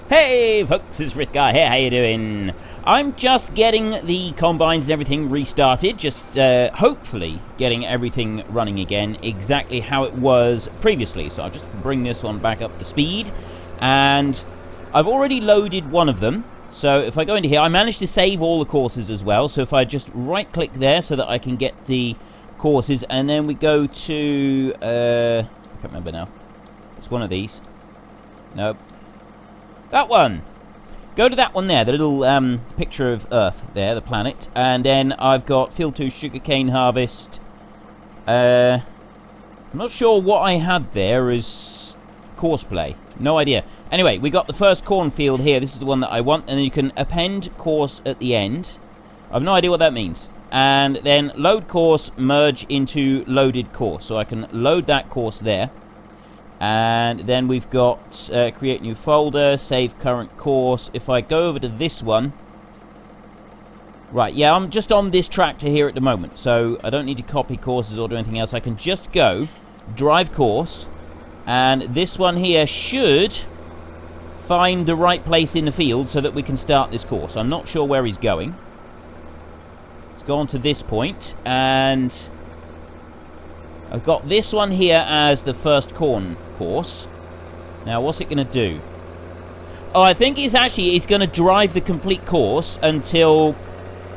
Hey folks, it's Frithgar here, how you doing? I'm just getting the combines and everything restarted, just hopefully getting everything running again exactly how it was previously. So I'll just bring this one back up to speed, and I've already loaded one of them. So if I go into here, I managed to save all the courses as well. So if I just right click there so that I can get the courses, and then we go to, I can't remember now. It's one of these. Nope. That one. Go to that one there, the little picture of Earth there, the planet. And then I've got Field 2 sugarcane harvest. I'm not sure what I had there as course play. No idea. Anyway, we got the first cornfield here. This is the one that I want. And then you can append course at the end. I have no idea what that means. And then load course, merge into loaded course. So I can load that course there. And then we've got create new folder, save current course. If I go over to this one, right, yeah, I'm just on this tractor here at the moment, so I don't need to copy courses or do anything else. I can just go drive course, and this one here should find the right place in the field so that we can start this course. I'm not sure where he's going. Let's go on to this point, and I've got this one here as the first corn course. Now, what's it going to do? Oh, I think it's going to drive the complete course until...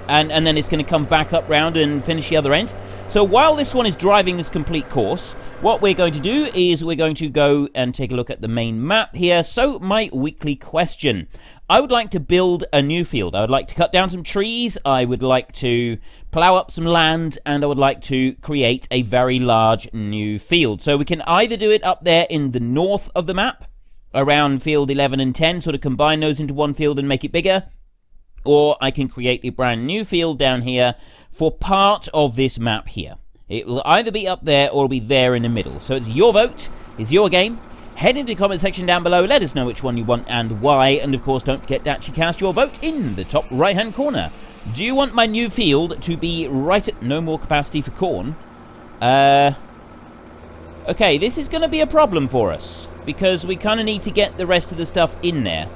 And then it's going to come back up round and finish the other end. So while this one is driving this complete course, what we're going to do is we're going to go and take a look at the main map here. So, my weekly question. I would like to build a new field. I would like to cut down some trees. I would like to plow up some land. And I would like to create a very large new field. So we can either do it up there in the north of the map, around field 11 and 10, sort of combine those into one field and make it bigger. Or I can create a brand new field down here for part of this map here. It will either be up there or it'll be there in the middle. So it's your vote. It's your game. Head into the comment section down below. Let us know which one you want and why. And of course, don't forget to actually cast your vote in the top right-hand corner. Do you want my new field to be right at no more capacity for corn? Okay, this is going to be a problem for us, because we kind of need to get the rest of the stuff in there.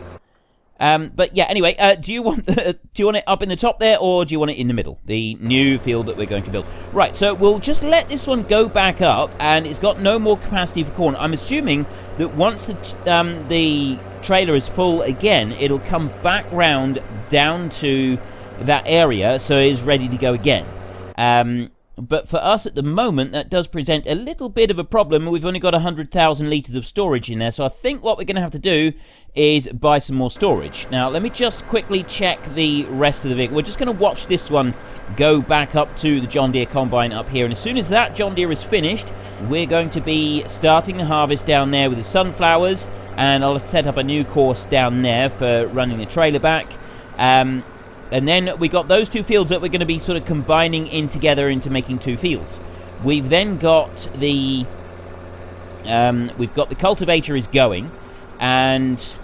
But yeah, anyway, do you want it up in the top there, or do you want it in the middle? The new field that we're going to build. Right, so we'll just let this one go back up, and it's got no more capacity for corn. I'm assuming that once the trailer is full again, it'll come back round down to that area, so it's ready to go again. But for us at the moment, that does present a little bit of a problem. We've only got 100,000 litres of storage in there, so I think what we're going to have to do is buy some more storage. Now, let me just quickly check the rest of the vehicle. We're just going to watch this one go back up to the John Deere combine up here, and as soon as that John Deere is finished, we're going to be starting the harvest down there with the sunflowers, and I'll set up a new course down there for running the trailer back. And then we got those two fields that we're going to be sort of combining in together into making two fields. We've then got the cultivator is going, and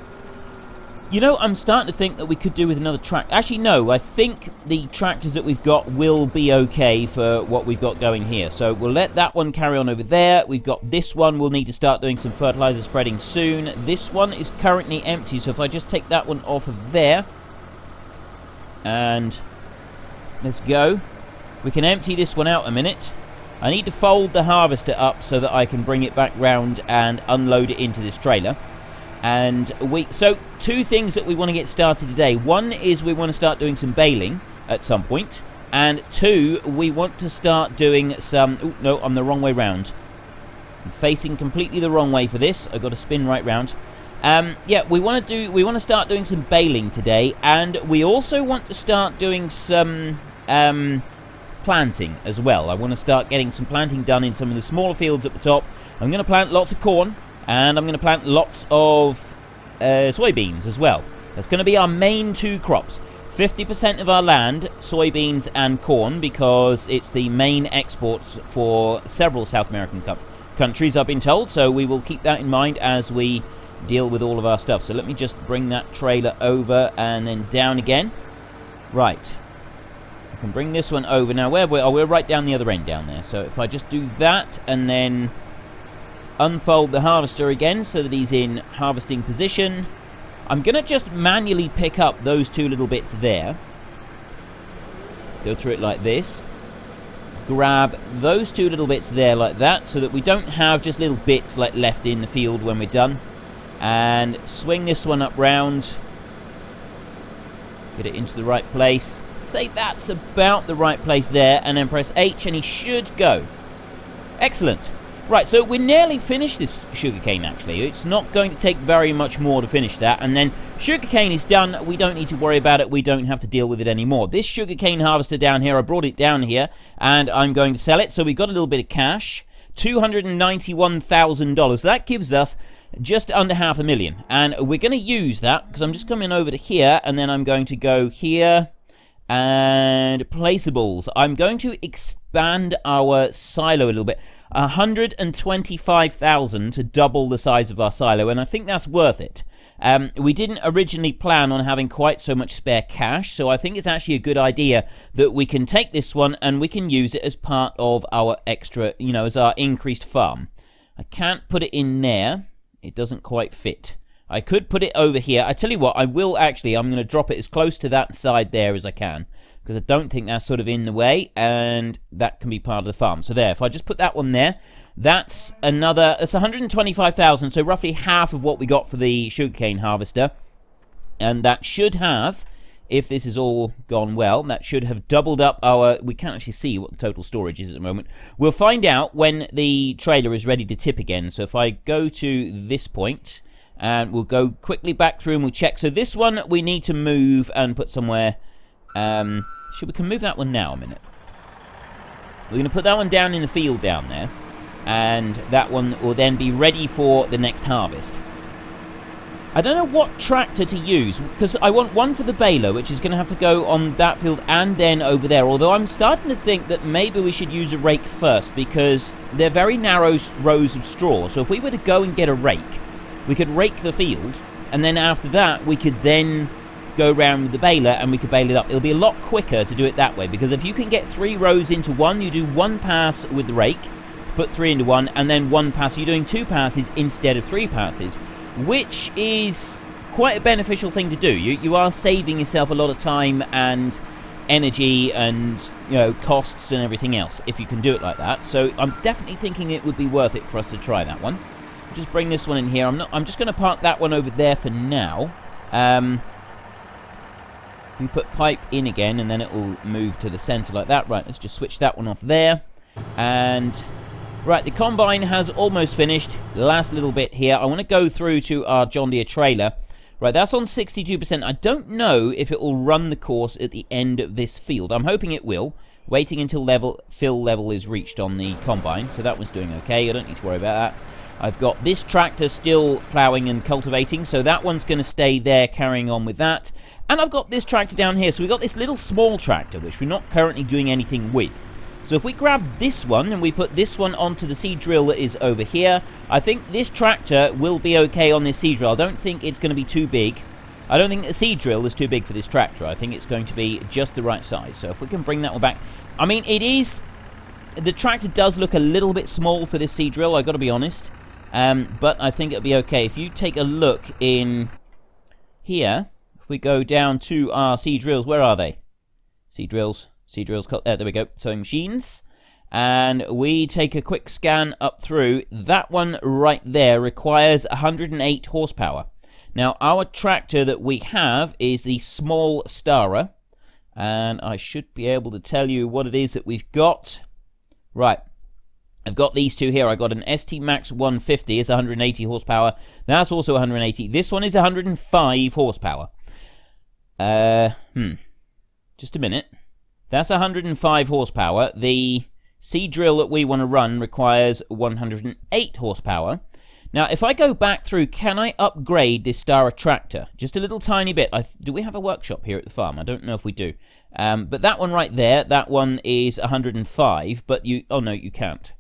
you know, I'm starting to think that we could do with another tractor. Actually, no, I think the tractors that we've got will be okay for what we've got going here. So we'll let that one carry on over there. We've got this one. We'll need to start doing some fertilizer spreading soon. This one is currently empty, so if I just take that one off of there, and let's go. We can empty this one out a minute. I need to fold the harvester up so that I can bring it back round and unload it into this trailer. And so two things that we want to get started today. One is we want to start doing some baling at some point, and two, we want to start doing some... Oh no, I'm the wrong way round. I'm facing completely the wrong way for this. I've got to spin right round. Yeah, we want to start doing some baling today, and we also want to start doing some planting as well. I want to start getting some planting done in some of the smaller fields at the top. I'm going to plant lots of corn, and I'm going to plant lots of soybeans as well. That's going to be our main two crops. 50% of our land, soybeans and corn, because it's the main exports for several South American countries, I've been told, so we will keep that in mind as we deal with all of our stuff. So let me just bring that trailer over and then down again. Right, I can bring this one over now. We're right down the other end down there. So if I just do that and then unfold the harvester again so that he's in harvesting position, I'm going to just manually pick up those two little bits there. Go through it like this. Grab those two little bits there like that, so that we don't have just little bits like left in the field when we're done. And swing this one up round. Get it into the right place. Say that's about the right place there, and then press H and he should go. Excellent. Right, so we're nearly finished this sugarcane actually. It's not going to take very much more to finish that, and then sugarcane is done. We don't need to worry about it. We don't have to deal with it anymore. This sugarcane harvester down here, I brought it down here, and I'm going to sell it. So we got a little bit of cash, $291,000. That gives us just under $500,000, and we're going to use that because I'm just coming over to here, and then I'm going to go here and placeables. I'm going to expand our silo a little bit. 125,000 to double the size of our silo, and I think that's worth it. We didn't originally plan on having quite so much spare cash, so I think it's actually a good idea that we can take this one and we can use it as part of our extra, you know, as our increased farm. I can't put it in there. It doesn't quite fit. I could put it over here. I tell you what, I'm going to drop it as close to that side there as I can, because I don't think that's sort of in the way, and that can be part of the farm. So there, if I just put that one there, that's 125,000, so roughly half of what we got for the sugarcane harvester. And that should have, if this has all gone well, that should have doubled up our... We can't actually see what the total storage is at the moment. We'll find out when the trailer is ready to tip again. So if I go to this point, and we'll go quickly back through and we'll check. So this one we need to move and put somewhere... we can move that one now a minute. We're going to put that one down in the field down there, and that one will then be ready for the next harvest. I don't know what tractor to use, because I want one for the baler, which is going to have to go on that field and then over there, although I'm starting to think that maybe we should use a rake first, because they're very narrow rows of straw. So if we were to go and get a rake, we could rake the field, and then after that we could then go around with the baler and we could bale it up. It'll be a lot quicker to do it that way, because if you can get 3 rows into one, you do 1 pass with the rake to put 3 into one, and then 1 pass. You're doing 2 passes instead of 3 passes, which is quite a beneficial thing to do. You are saving yourself a lot of time and energy and, you know, costs and everything else if you can do it like that. So I'm definitely thinking it would be worth it for us to try that one. Just bring this one in here. I'm just going to park that one over there for now. We put pipe in again, and then it will move to the center like that. Right, let's just switch that one off there. And right, the combine has almost finished. The last little bit here. I want to go through to our John Deere trailer. Right, that's on 62%. I don't know if it will run the course at the end of this field. I'm hoping it will. Waiting until fill level is reached on the combine. So that one's doing okay. I don't need to worry about that. I've got this tractor still ploughing and cultivating, so that one's going to stay there carrying on with that. And I've got this tractor down here, so we've got this little small tractor, which we're not currently doing anything with. So if we grab this one and we put this one onto the seed drill that is over here, I think this tractor will be okay on this seed drill. I don't think it's going to be too big. I don't think the seed drill is too big for this tractor. I think it's going to be just the right size. So if we can bring that one back. I mean, it is... The tractor does look a little bit small for this seed drill, I've got to be honest. But I think it'll be okay. If you take a look in here, if we go down to our seed drills, where are they? Seed drills, there we go, sewing machines. And we take a quick scan up through. That one right there requires 108 horsepower. Now, our tractor that we have is the small Starer. And I should be able to tell you what it is that we've got. Right. I've got these two here. I got an ST Max 150. It's 180 horsepower. That's also 180. This one is 105 horsepower. Just a minute. That's 105 horsepower. The seed drill that we want to run requires 108 horsepower. Now, if I go back through, can I upgrade this Starer tractor? Just a little tiny bit. Do we have a workshop here at the farm? I don't know if we do. But that one right there, that one is 105. But you... Oh, no, you can't.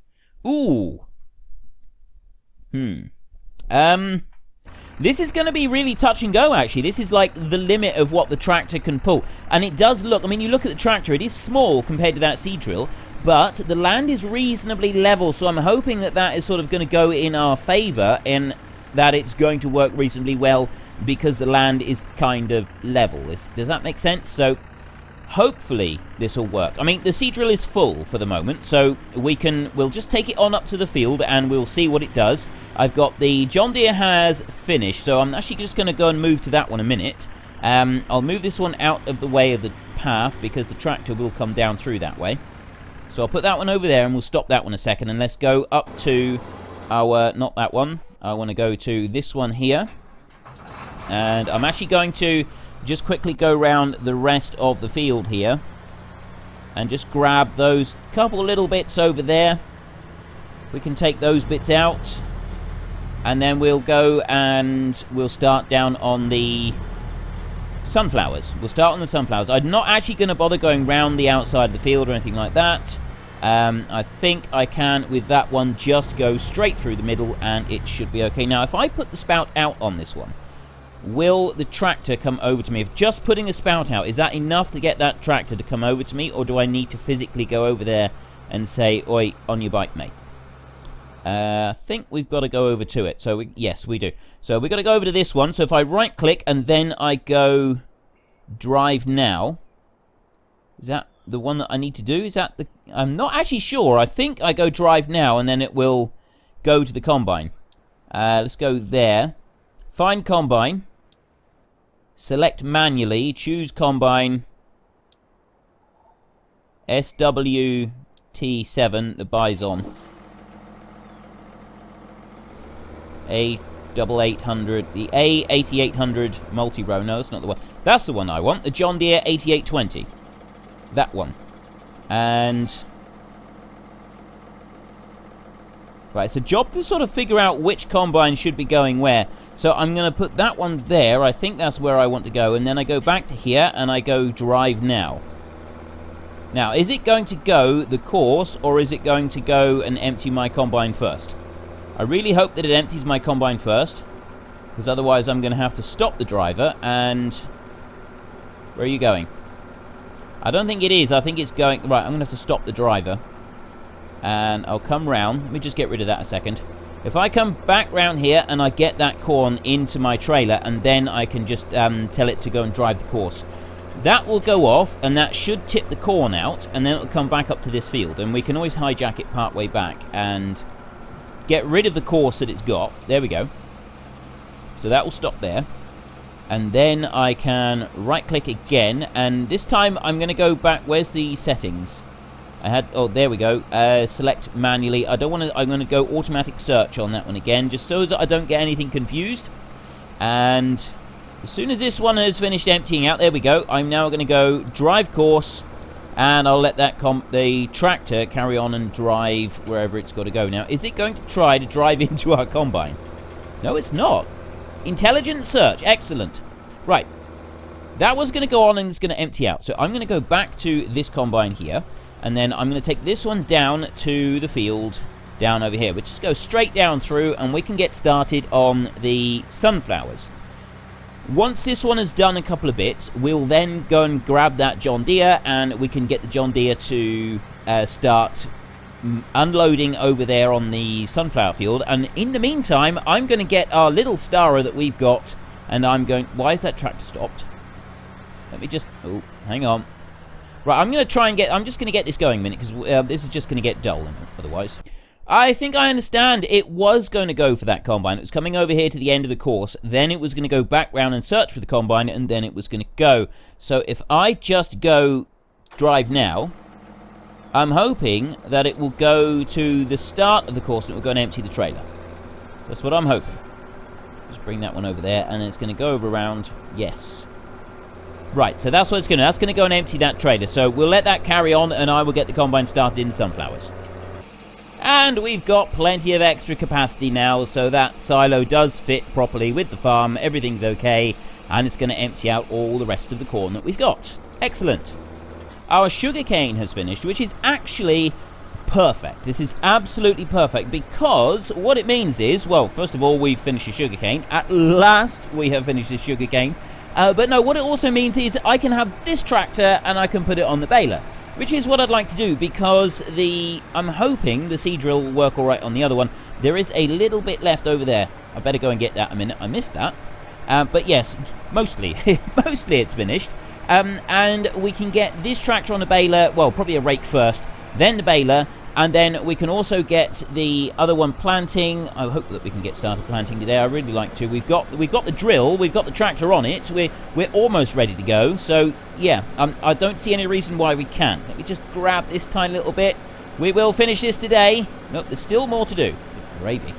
Ooh. This is going to be really touch and go, actually. This is like the limit of what the tractor can pull. And it does look... I mean, you look at the tractor, it is small compared to that seed drill. But the land is reasonably level, so I'm hoping that that is sort of going to go in our favour, and that it's going to work reasonably well because the land is kind of level. Does that make sense? So hopefully this will work. I mean, the seed drill is full for the moment, so we'll just take it on up to the field and we'll see what it does. I've got the John Deere has finished, so I'm actually just going to go and move to that one a minute. I'll move this one out of the way of the path because the tractor will come down through that way. So I'll put that one over there and we'll stop that one a second, and let's go up to our, not that one, I want to go to this one here. And I'm actually going to just quickly go around the rest of the field here and just grab those couple little bits over there. We can take those bits out, and then we'll go and we'll start down on the sunflowers. We'll start on the sunflowers. I'm not actually going to bother going round the outside of the field or anything like that. I think I can, with that one, just go straight through the middle and it should be okay. Now, if I put the spout out on this one, will the tractor come over to me? If just putting a spout out, is that enough to get that tractor to come over to me, or do I need to physically go over there and say, oi, on your bike, mate? I think we've got to go over to it. So, yes, we do. So, we've got to go over to this one. So, if I right-click and then I go drive now, is that the one that I need to do? Is that the... I'm not actually sure. I think I go drive now and then it will go to the combine. Let's go there. Find combine. Select manually. Choose combine. SWT7, the bison. A8800, the A8800 multi-row. No, that's not the one. That's the one I want. The John Deere 8820. That one. And... right, it's a job to sort of figure out which combine should be going where. So I'm going to put that one there. I think that's where I want to go. And then I go back to here and I go drive now. Now, is it going to go the course, or is it going to go and empty my combine first? I really hope that it empties my combine first, because otherwise I'm going to have to stop the driver. And where are you going? I don't think it is. I think it's going... right, I'm going to have to stop the driver. And I'll come round. Let me just get rid of that a second. If I come back round here and I get that corn into my trailer, and then I can just tell it to go and drive the course, that will go off, and that should tip the corn out, and then it'll come back up to this field. And we can always hijack it part way back and get rid of the course that it's got. There we go. So that will stop there. And then I can right-click again, and this time I'm going to go back. Where's the settings? Oh, there we go. Select manually. I don't want to... I'm going to go automatic search on that one again, just so that I don't get anything confused. And as soon as this one has finished emptying out, there we go. I'm now going to go drive course, and I'll let that the tractor carry on and drive wherever it's got to go. Now, is it going to try to drive into our combine? No, it's not. Intelligent search. Excellent. Right. That was going to go on and it's going to empty out. So I'm going to go back to this combine here. And then I'm going to take this one down to the field down over here. Which just goes straight down through, and we can get started on the sunflowers. Once this one has done a couple of bits, we'll then go and grab that John Deere, and we can get the John Deere to start unloading over there on the sunflower field. And in the meantime, I'm going to get our little starer that we've got, and I'm going... why is that tractor stopped? Let me just... oh, hang on. Right, I'm going to try and get... I'm just going to get this going a minute, because this is just going to get dull otherwise. I think I understand. It was going to go for that combine. It was coming over here to the end of the course. Then it was going to go back round and search for the combine, and then it was going to go. So if I just go drive now, I'm hoping that it will go to the start of the course and it will go and empty the trailer. That's what I'm hoping. Just bring that one over there, and it's going to go over around. Yes. Right, so that's what it's going to do. That's going to go and empty that trailer. So we'll let that carry on, and I will get the combine started in sunflowers. And we've got plenty of extra capacity now, so that silo does fit properly with the farm. Everything's okay, and it's going to empty out all the rest of the corn that we've got. Excellent. Our sugarcane has finished, which is actually perfect. This is absolutely perfect, because what it means is, well, first of all, we've finished the sugarcane. At last, we have finished the sugarcane. But no, what it also means is I can have this tractor and I can put it on the baler, which is what I'd like to do, because I'm hoping the seed drill will work all right on the other one. There is a little bit left over there. I better go and get that a minute. I missed that. But yes, mostly it's finished. And we can get this tractor on a baler, well, probably a rake first, then the baler, and then we can also get the other one planting. I hope that we can get started planting today. I really like to. We've got the drill, we've got the tractor on it. We're almost ready to go. So yeah, I don't see any reason why we can't. Let me just grab this tiny little bit. We will finish this today. Nope, there's still more to do. Gravy.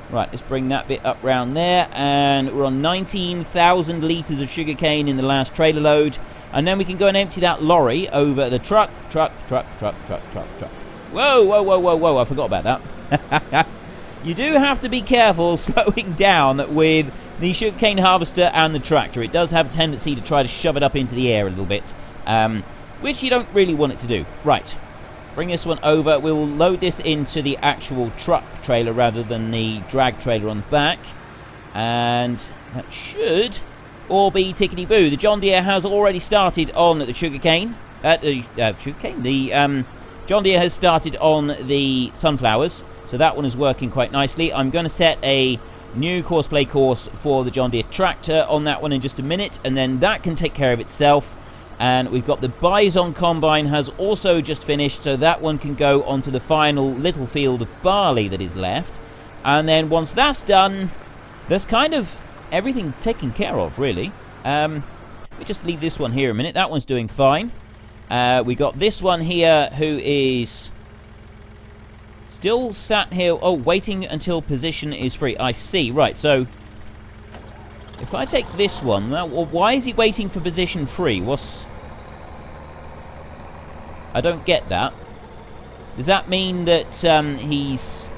Right, let's bring that bit up round there, and we're on 19,000 litres of sugarcane in the last trailer load, and then we can go and empty that lorry over the truck. Whoa, I forgot about that. You do have to be careful slowing down with the sugarcane harvester and the tractor. It does have a tendency to try to shove it up into the air a little bit, which you don't really want it to do. Right. Bring this one over. We will load this into the actual truck trailer rather than the drag trailer on the back. And that should all be tickety-boo. The John Deere has already started on the sugarcane. The John Deere has started on the sunflowers. So that one is working quite nicely. I'm going to set a new course for the John Deere tractor on that one in just a minute. And then that can take care of itself. And we've got the Bison Combine has also just finished, so that one can go onto the final little field of barley that is left. And then once that's done, there's kind of everything taken care of, really. We just leave this one here a minute. That one's doing fine. We got this one here who is still sat here. Oh, waiting until position is free. I see. Right, so if I take this one, well, why is he waiting for position free? I don't get that. Does that mean that he's...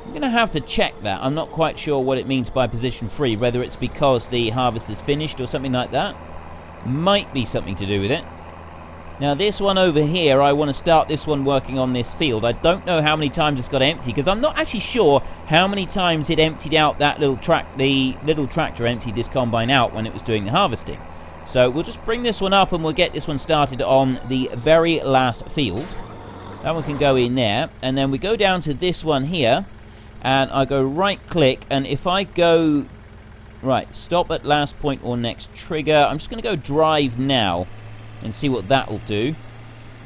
I'm going to have to check that. I'm not quite sure what it means by position free, whether it's because the harvest is finished or something like that. Might be something to do with it. Now this one over here, I want to start this one working on this field. I don't know how many times it's got empty, because I'm not actually sure how many times it emptied out that little the little tractor emptied this combine out when it was doing the harvesting. So we'll just bring this one up and we'll get this one started on the very last field. That one can go in there, and then we go down to this one here, and I go right click, and if I go right, stop at last point or next trigger, I'm just going to go drive now and see what that will do.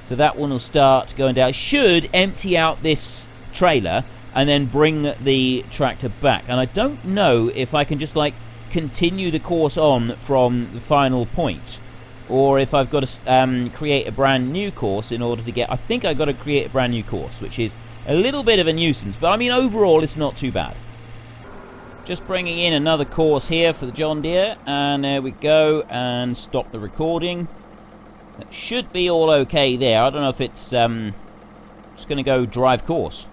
So that one will start going down. It should empty out this trailer and then bring the tractor back. And I don't know if I can just like continue the course on from the final point, or if I've got to create a brand new course in order to get... I think I've got to create a brand new course, which is a little bit of a nuisance, but I mean overall it's not too bad. Just bringing in another course here for the John Deere, and there we go, and stop the recording. That should be all okay there. I don't know if it's just going to go drive course.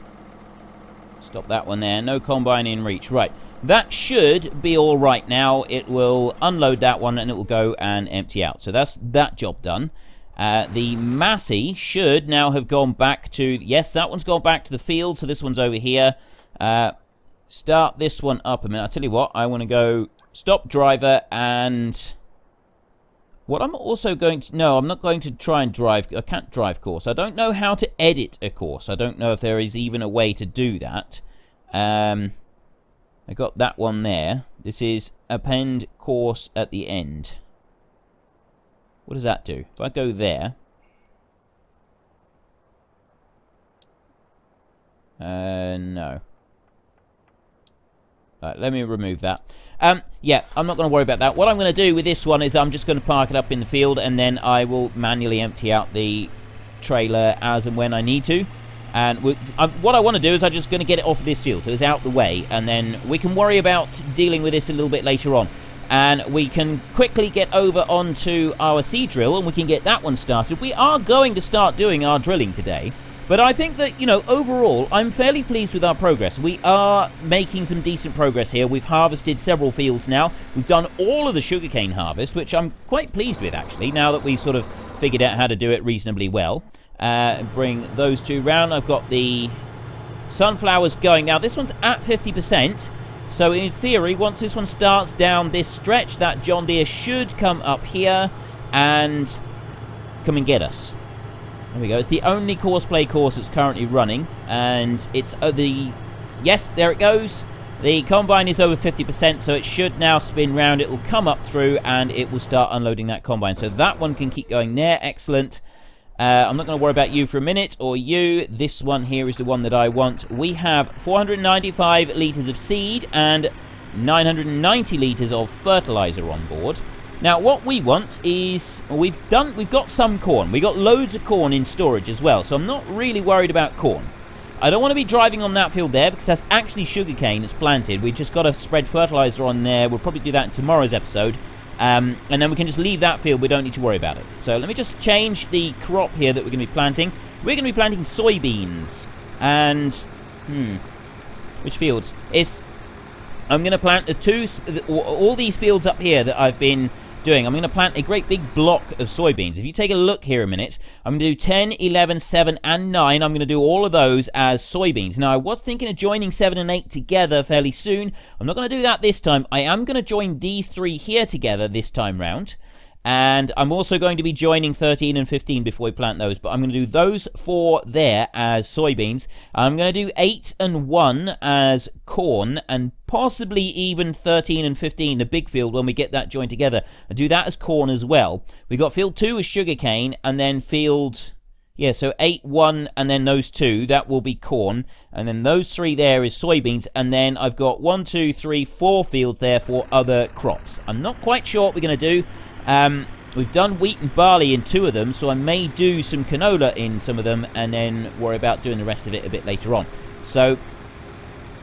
Stop that one there. No combine in reach. Right. That should be all right now. It will unload that one and it will go and empty out. So that's that job done. The Massey should now have gone back to... Yes, that one's gone back to the field. So this one's over here. Start this one up a minute. I'll tell you what. I want to go stop driver, and... What I'm also going to... No, I'm not going to try and drive... I can't drive course. I don't know how to edit a course. I don't know if there is even a way to do that. I got that one there. This is append course at the end. What does that do? If I go there... no. Right, let me remove that. Yeah, I'm not going to worry about that. What I'm going to do with this one is I'm just going to park it up in the field, and then I will manually empty out the trailer as and when I need to. And what I want to do is I'm just going to get it off of this field so it's out the way, and then we can worry about dealing with this a little bit later on. And we can quickly get over onto our seed drill, and we can get that one started. We are going to start doing our drilling today. But I think that, you know, overall, I'm fairly pleased with our progress. We are making some decent progress here. We've harvested several fields now. We've done all of the sugarcane harvest, which I'm quite pleased with, actually, now that we sort of figured out how to do it reasonably well. Bring those two round. I've got the sunflowers going. Now, this one's at 50%. So, in theory, once this one starts down this stretch, that John Deere should come up here and come and get us. There we go. It's the only course that's currently running, and it's the... Yes, there it goes. The combine is over 50%, so it should now spin round. It will come up through, and it will start unloading that combine. So that one can keep going there. Excellent. I'm not going to worry about you for a minute, or you. This one here is the one that I want. We have 495 litres of seed and 990 litres of fertilizer on board. Now, what we want is, we've got some corn. We've got loads of corn in storage as well, so I'm not really worried about corn. I don't want to be driving on that field there, because that's actually sugarcane that's planted. We've just got to spread fertilizer on there. We'll probably do that in tomorrow's episode. And then we can just leave that field. We don't need to worry about it. So let me just change the crop here that we're going to be planting. We're going to be planting soybeans. And, which fields? I'm going to plant all these fields up here that I've been doing. I'm going to plant a great big block of soybeans. If you take a look here a minute, I'm going to do 10, 11, 7, and 9. I'm going to do all of those as soybeans. Now, I was thinking of joining 7 and 8 together fairly soon. I'm not going to do that this time. I am going to join these 3 here together this time round. And I'm also going to be joining 13 and 15 before we plant those. But I'm going to do those 4 there as soybeans. I'm going to do 8 and 1 as corn. And possibly even 13 and 15, the big field, when we get that joined together. And do that as corn as well. We've got field 2 as sugarcane. And then field... yeah, so 8, 1, and then those 2. That will be corn. And then those 3 there is soybeans. And then I've got 1, 2, 3, 4 fields there for other crops. I'm not quite sure what we're going to do. We've done wheat and barley in 2 of them, so I may do some canola in some of them and then worry about doing the rest of it a bit later on. So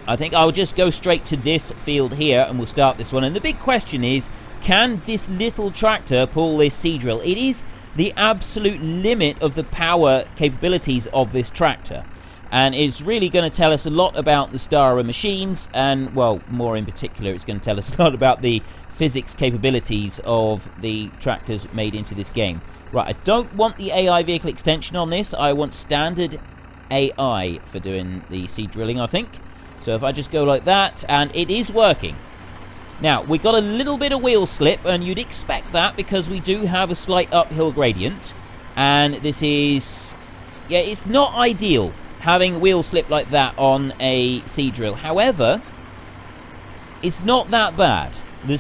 I think I'll just go straight to this field here and we'll start this one. And the big question is, can this little tractor pull this seed drill? It is the absolute limit of the power capabilities of this tractor. And it's really going to tell us a lot about the Stara machines, and, well, more in particular, it's going to tell us a lot about the physics capabilities of the tractors made into this game. Right, I don't want the AI vehicle extension on this. I want standard AI for doing the seed drilling, I think. So if I just go like that, and it is working. Now, we got a little bit of wheel slip, and you'd expect that because we do have a slight uphill gradient. And this is... yeah, it's not ideal having wheel slip like that on a seed drill. However, it's not that bad. The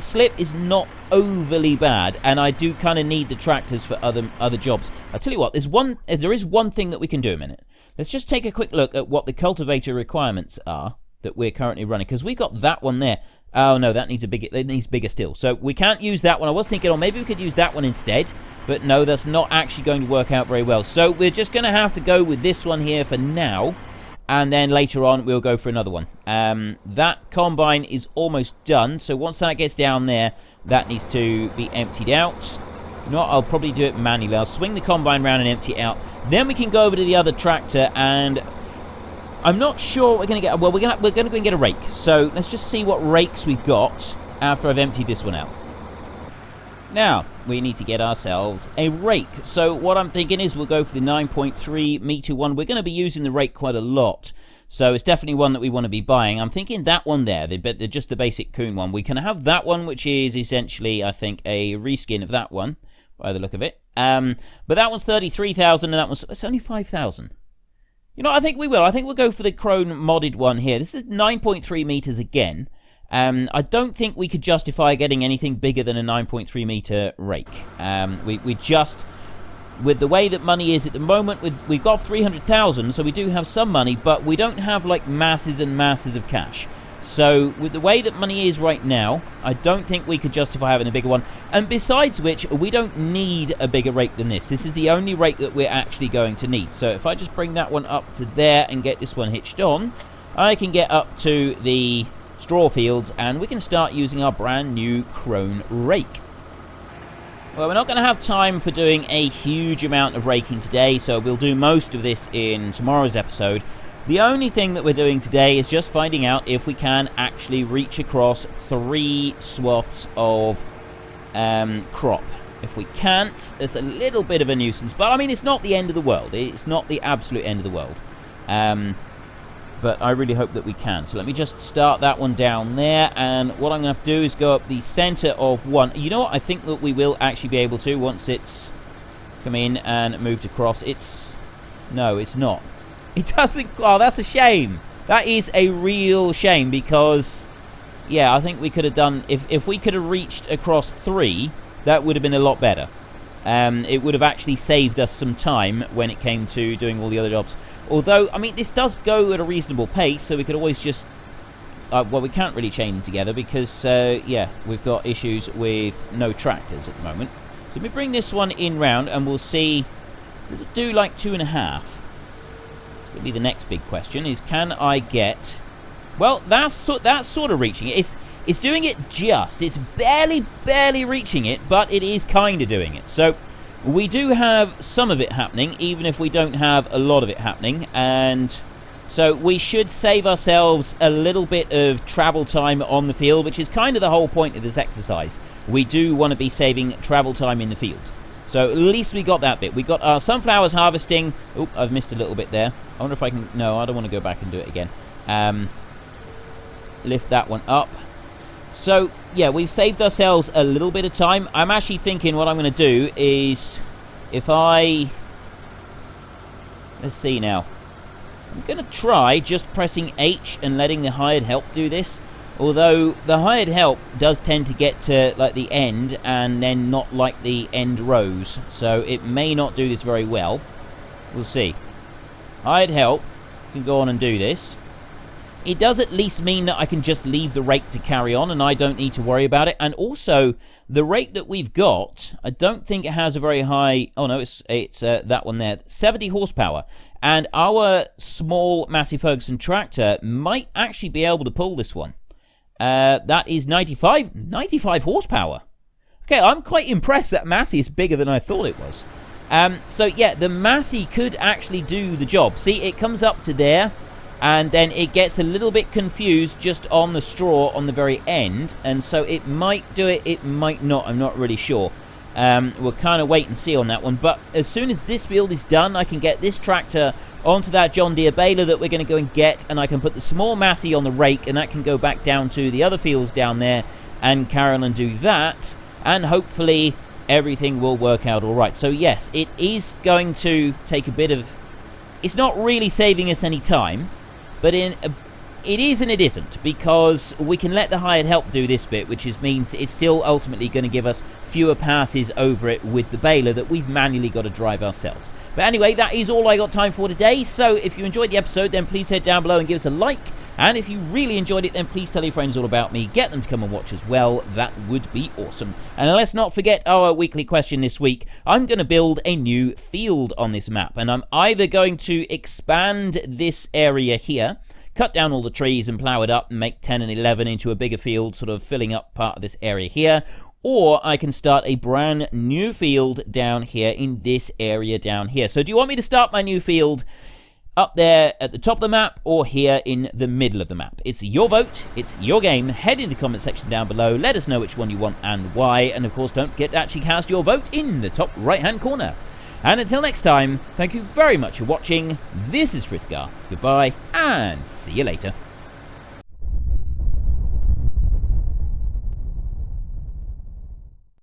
slip is not overly bad, and I do kind of need the tractors for other jobs. I'll tell you what, there is one thing that we can do a minute. Let's just take a quick look at what the cultivator requirements are that we're currently running, because we've got that one there. Oh no, that needs bigger still. So we can't use that one. I was thinking, oh, maybe we could use that one instead, but no, that's not actually going to work out very well. So we're just going to have to go with this one here for now. And then later on, we'll go for another one. That combine is almost done. So once that gets down there, that needs to be emptied out. You know what? I'll probably do it manually. I'll swing the combine around and empty it out. Then we can go over to the other tractor, and I'm not sure what we're going to get. Well, we're going to go and get a rake. So let's just see what rakes we've got after I've emptied this one out. Now, we need to get ourselves a rake. So what I'm thinking is we'll go for the 9.3 meter one. We're going to be using the rake quite a lot. So it's definitely one that we want to be buying. I'm thinking that one there, just the basic Coon one. We can have that one, which is essentially, I think, a reskin of that one, by the look of it. But that one's 33,000 and that one's... it's only 5,000. You know, I think we will. I think we'll go for the Krone modded one here. This is 9.3 meters again. I don't think we could justify getting anything bigger than a 9.3 meter rake. We just, with the way that money is at the moment, we've got 300,000, so we do have some money, but we don't have like masses and masses of cash. So with the way that money is right now, I don't think we could justify having a bigger one. And besides which, we don't need a bigger rake than this. This is the only rake that we're actually going to need. So if I just bring that one up to there and get this one hitched on, I can get up to the straw fields, and we can start using our brand new Krone rake. Well, we're not going to have time for doing a huge amount of raking today, so we'll do most of this in tomorrow's episode. The only thing that we're doing today is just finding out if we can actually reach across 3 swaths of crop. If we can't, it's a little bit of a nuisance, but I mean, it's not the end of the world. It's not the absolute end of the world. But I really hope that we can. So let me just start that one down there. And what I'm going to have to do is go up the center of one. You know what? I think that we will actually be able to once it's come in and moved across. No, it's not. It doesn't... oh, that's a shame. That is a real shame because, yeah, I think we could have done... If we could have reached across 3, that would have been a lot better. It would have actually saved us some time when it came to doing all the other jobs. Although, I mean, this does go at a reasonable pace, so we could always just... well, we can't really chain them together because, yeah, we've got issues with no tractors at the moment. So let me bring this one in round and we'll see... Does it do like 2.5? It's going to be the next big question, is can I get... Well, that's sort of reaching it. It's doing it just. It's barely reaching it, but it is kind of doing it. So we do have some of it happening, even if we don't have a lot of it happening. And so we should save ourselves a little bit of travel time on the field, which is kind of the whole point of this exercise. We do want to be saving travel time in the field. So at least we got that bit. We got our sunflowers harvesting. Oh, I've missed a little bit there. I wonder if I can... No, I don't want to go back and do it again. Lift that one up. So, yeah, we've saved ourselves a little bit of time. I'm actually thinking what I'm going to do is if I... Let's see now. I'm going to try just pressing H and letting the hired help do this. Although the hired help does tend to get to like the end and then not like the end rows. So it may not do this very well. We'll see. Hired help can go on and do this. It does at least mean that I can just leave the rake to carry on and I don't need to worry about it. And also, the rake that we've got, I don't think it has a very high... Oh no, it's that one there. 70 horsepower. And our small Massey Ferguson tractor might actually be able to pull this one. That is 95 horsepower. Okay, I'm quite impressed that Massey is bigger than I thought it was. So yeah, the Massey could actually do the job. See, it comes up to there, and then it gets a little bit confused just on the straw on the very end, and so it might do it, it might not, I'm not really sure. We'll kind of wait and see on that one, but as soon as this build is done, I can get this tractor onto that John Deere baler that we're going to go and get, and I can put the small Massey on the rake, and that can go back down to the other fields down there and carry on and do that, and hopefully everything will work out all right. So yes, it is going to take a bit of... It's not really saving us any time, but it is and it isn't, because we can let the hired help do this bit, which means it's still ultimately going to give us fewer passes over it with the baler that we've manually got to drive ourselves. But anyway, that is all I got time for today. So if you enjoyed the episode, then please head down below and give us a like. And if you really enjoyed it, then please tell your friends all about me. Get them to come and watch as well. That would be awesome. And let's not forget our weekly question this week. I'm going to build a new field on this map. And I'm either going to expand this area here, cut down all the trees and plow it up and make 10 and 11 into a bigger field, sort of filling up part of this area here. Or I can start a brand new field down here in this area down here. So do you want me to start my new field up there at the top of the map or here in the middle of the map? It's your vote, it's your game. Head in the comment section down below, let us know which one you want and why. And of course, don't forget to actually cast your vote in the top right hand corner. And until next time, thank you very much for watching. This is Frithgar. Goodbye and see you later.